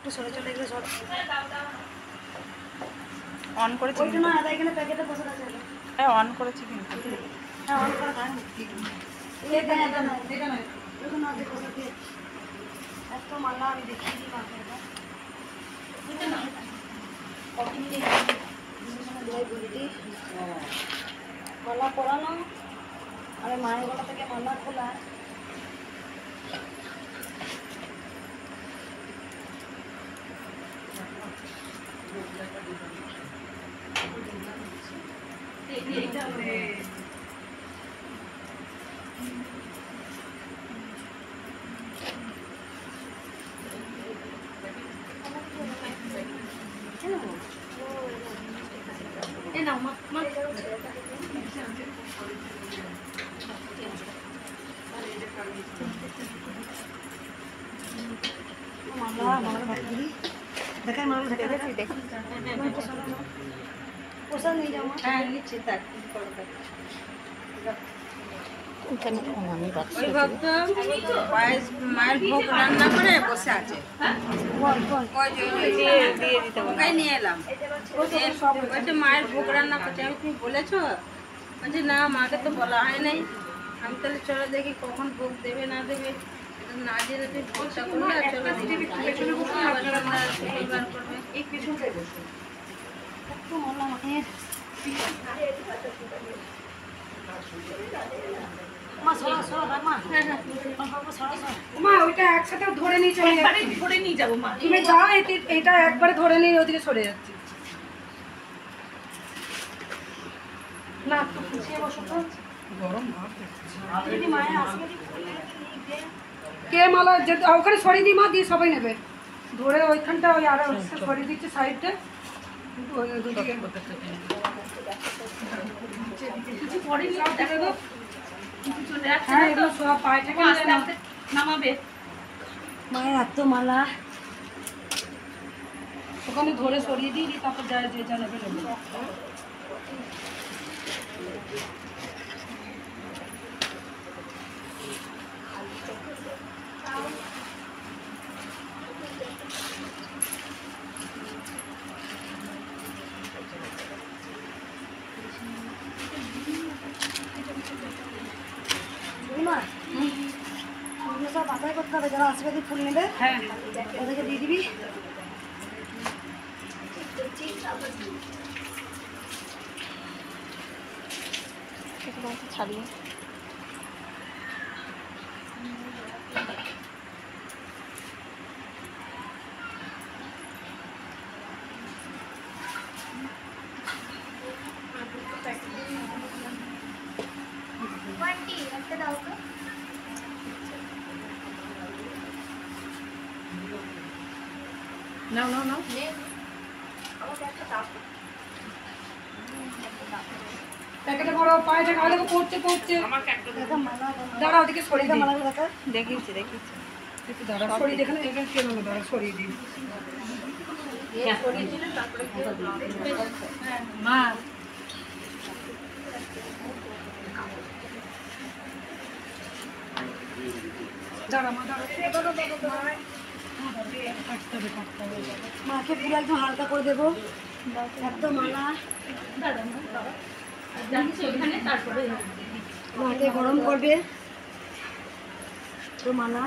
একটু সরে চলে গেলে সর অন করেছি ওইটা না আদা এখানে প্যাকেটে বসে আছে। হ্যাঁ অন করেছি কিন্তু হ্যাঁ অন করা থাকে এটা না এটা না ওইটা না যে বসে আছে এত মালা আমি দেখিয়ে দিই মার্কেটে এটা না কপি নিয়ে যাই বলতি মালা পরানো আরে মায়ের গলা থেকে মালা খোলা দেখাই মালা দেখে দেখি পোশাক নিয়ে যাও হ্যাঁ নিচ্ছি তার ওই ভক্ত মায়ের ভোগ রান্না করে বসে আছে ওকে নিয়ে এলাম ওইটা মায়ের ভোগ রান্না করছে আমি তুমি বলেছো বলছি না মাকে তো বলা হয় নাই আমি তাহলে চলো দেখি কখন ভোগ দেবে না দেবে না জেনে তুই ভোগটা করলে চলো শুক্রবার করবে এই পেছনটাই বসে একটু মালা মায়ের মা ওইটা একসাথে ধরে নিয়ে চলে যাচ্ছি ধরে নিয়ে যাবো মা তুমি যাও এটা একবারে ধরে নিয়ে ওদিকে সরে যাচ্ছি না একটু পিছিয়ে বসো তো গরম ভাব কে মালা ওখানে সরিয়ে দিই মা দিয়ে সবাই নেবে ধরে ওইখানটা ওই আরো সরিয়ে দিচ্ছে সাইডটা কিন্তু ওইদিকে হ্যাঁ এগুলো সব পায়ে থেকে নামাবে মায়ের এত মালা ওখানে ধরে সরিয়ে দিই তারপর যায় যে যা নেবে নেবে সব বাছাই করতে হবে যারা আশীর্বাদী ফুল নেবে হ্যাঁ ওদেরকে দিয়ে দিবি ছাড়িয়ে নাও নাও নাও প্যাকেটে বড় পায়ে থেকে আগে পড়ছে পড়ছে দাঁড়া ওদিকে সরিয়ে দিই মালা দেখা দেখিয়েছি একটু দাঁড়া সরিয়ে দেখেন এখানে কেন দাঁড়া সরিয়ে দিই মা দাঁড়া মা দাঁড়া মাকে পুরো একদম হালকা করে দেবো এত মালা মাকে গরম করবে তো মালা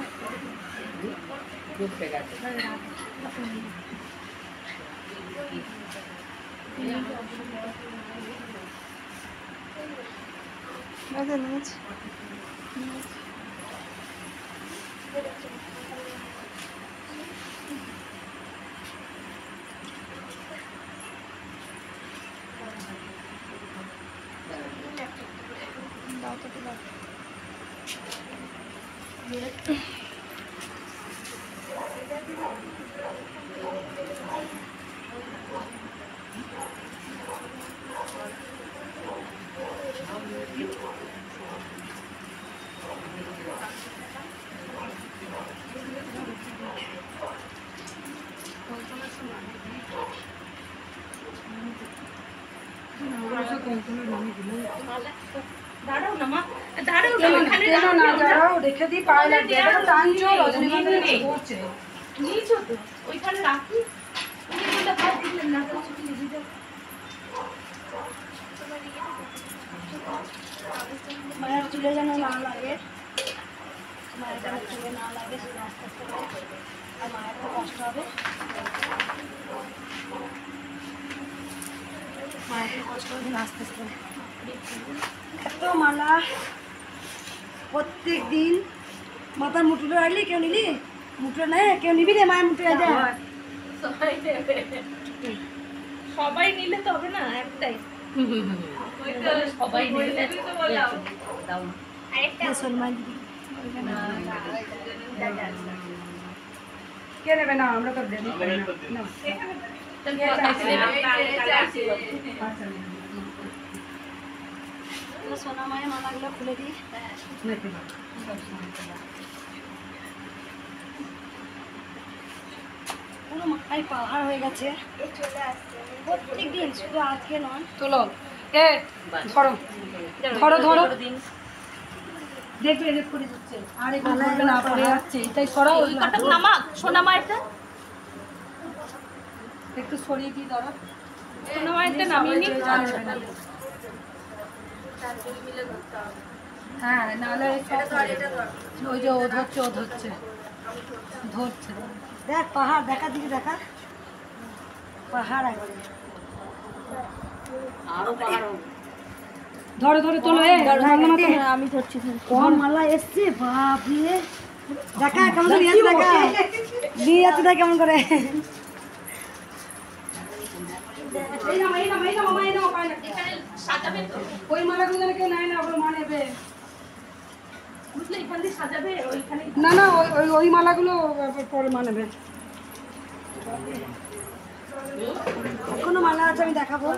দাঁড়াও না মা দাঁড়াও না এখানে দাঁড়াও রেখে দিই পায়ে লাগবে এটা টানছো রজনীগন্ধা পড়ছে নিচো তো ওইটা ওখানে রাখি মায়ের চুলে যেন না লাগে, মায়ের যেন চুলে না লাগে সেটা আস্তে আস্তে করে, আর মায়ের তো কষ্ট হবে, মায়ের তো কষ্ট হবে আস্তে আস্তে। এত মালা প্রত্যেক দিন মাথার মুঠুটা রাখলি, কেউ নিলি মুঠুটা নেয়, কেউ নিবি রে মায়ের মুঠে যা সবাই নিলে তো হবে না, একটাই সবাই নিলে সলমান দিদি কে নেবে না, আমরা তো দেবো না। সোনা মায়ের মালাগুলো খুলে দিই। পুরো মাথায় পাহাড় হয়ে গেছে প্রত্যেক দিন, শুধু আজকে নয়। তোলো এ ধরো ধরো ধরো দেখবে এদের করে দিচ্ছে, আর এই করবে না পড়ে যাচ্ছে, এটাই সরাও। নামাক সোনা মায়েরটা, একটু সরিয়ে দিয়ে ধরো, সোনা মায়েরটা নামিয়ে নি। হ্যাঁ নাহলে ওই যে ও ধরছে ধরছে। দেখ পাহাড়, দেখা দিকে দেখা পাহাড় একবারে। ধরো ধরো তোলো আমি ধরছি, কম মালা এসছে বাপরে। দেখা কেমন করে নিয়ে দেখা নিয়ে যাচ্ছে, দেখ কেমন করে। ওই মালাগুলো যেন কেউ নেয় না, ওগুলো মা নেবে। বুঝলে এখান দিয়ে সাজাবে, ওইখানে না না ওই মালাগুলো পরে মা নেবে। এখনো মালা আছে, আমি দেখাবো।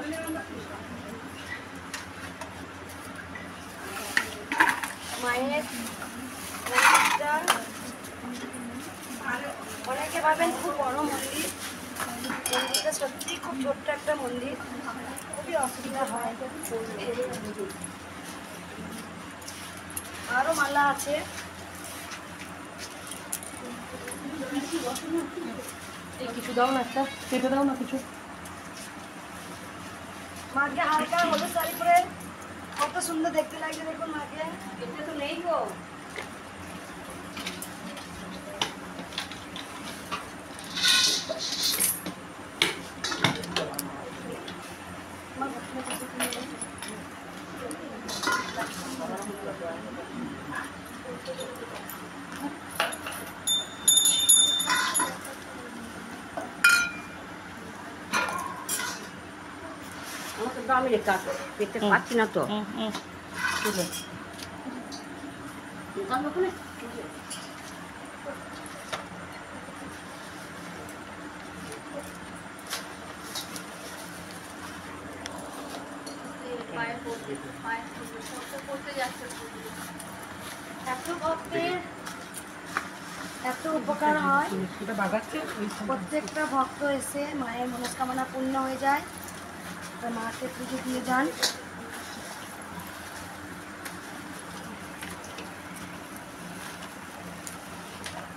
মায়ের মন্দিরটা অনেকে ভাবেন খুব বড় মন্দির, মন্দিরটা সত্যি খুব ছোট্ট একটা মন্দির, খুবই অসুবিধা হয়। আরো মালা আছে, কিছু দাও না, একটা কেটে দাও না কিছু। মাকে হালকা হলুদ শাড়ি পরে কত সুন্দর দেখতে লাগছে, দেখুন মাকে। এটা তো নেই গো। আমি দেখতে পাচ্ছি না তো। এত ভক্তের এত উপকার হয়, প্রত্যেকটা ভক্ত এসে মায়ের মনস্কামনা পূর্ণ হয়ে যায়, মাকে পুজো দিয়ে যান।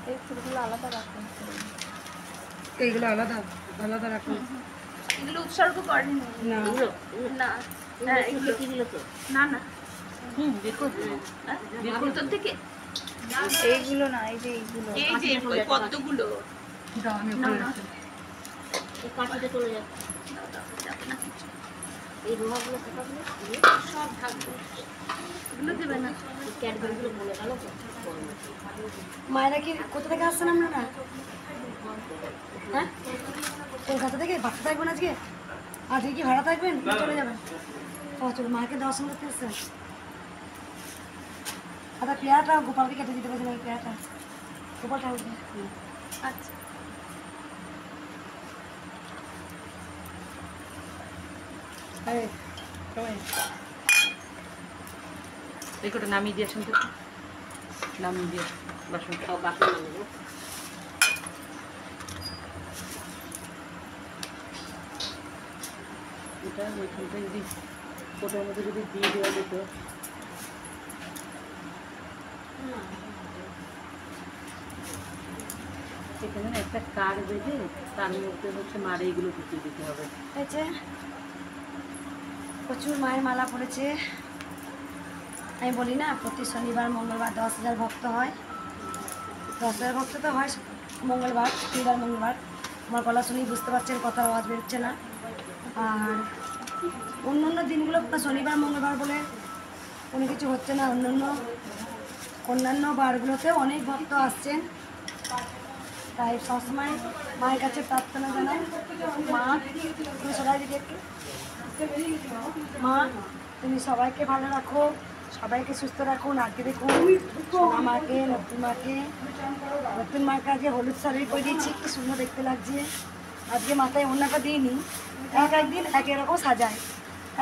এই ফুলগুলো আলাদা রাখুন, এইগুলো আলাদা আলাদা রাখুন। এগুলো উৎসর্গ করেনি না না। হ্যাঁ এগুলো কি দিল তো? না না দেখো ভিতর থেকে এইগুলো না, এই যে এইগুলো, এই যে ওই পদ্মগুলো দাও, আমি ওখানে রাখছি। কাঁচিতে চলে যাচ্ছে। এই রোহাগুলো সব থাকবে, এগুলো দেবে না। ক্যাডবেরিগুলো বলে গেল। মায়েরা কি কোথা থেকে আসছেন আপনারা? হ্যাঁ কলকাতা থেকে? বাসা থাকবেন আজকে? আজকে কি ভাড়া থাকবেন, চলে যাবেন? ও চলো, মাকে দর্শন করতে এসছেন। আচ্ছা পেয়ারটা গোপালকে কেটে দিতে পারছেন, ওই পেয়ারটা গোপাল ঠাকুরকে। আচ্ছা এই কটা নামিয়ে দিয়ে আসুন তো, নামিয়ে দিয়ে বাসন সব বাকি নামিয়ে। এটা ওইখানটা যদি ওটার মধ্যে যদি দিয়ে দেওয়া যেত। এখানে না একটা কার্ড বেঁধে তার মধ্যে হচ্ছে মার এইগুলো ঢুকিয়ে দিতে হবে। হয়েছে প্রচুর মায়ের মালা পড়েছে। আমি বলি না প্রতি শনিবার মঙ্গলবার 10,000 ভক্ত হয়। 10,000 ভক্ত তো হয় মঙ্গলবার, শনিবার মঙ্গলবার। আমার গলা শুনেই বুঝতে পারছেন কথার আওয়াজ বেরোচ্ছে না। আর অন্য দিনগুলো শনিবার মঙ্গলবার বলে কোনো কিছু হচ্ছে না। অন্যান্য বারগুলোতেও অনেক ভক্ত আসছেন, তাই সবসময় মায়ের কাছে প্রার্থনা জানাই, মা তুমি সবাই দিকে একটু, মা তুমি সবাইকে ভালো রাখো, সবাইকে সুস্থ রাখুন। আজকে দেখুন সোনা মাকে, নতুন মার কাছে হলুদ শাড়ি পরে দিয়েছি, কি সুন্দর দেখতে লাগছে। আজকে মাথায় ওড়নাটা দিইনি, একদিন এক এরকম সাজায়।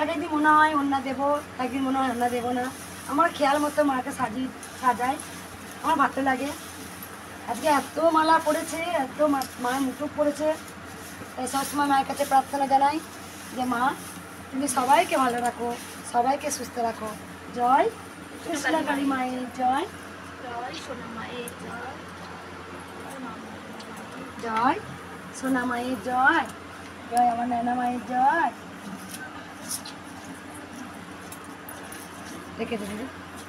একদিন মনে হয় ওড়না দেবো, একদিন মনে হয় ওড়না দেবো না। আমার খেয়াল মতো মাকে সাজায়, আমার ভালো লাগে। আজকে এত মালা পড়েছে, এত মায়ের মুকুট পড়েছে, তাই সবসময় মায়ের কাছে প্রার্থনা জানাই যে মা তুমি সবাইকে ভালো রাখো, সবাইকে সুস্থ রাখো। জয় কৃষ্ণকালী মায়ের জয়, জয় সোনা মায়ের জয়, জয় সোনা মায়ের জয়, জয় আমার নানা মায়ের জয়। রেখে দেবে।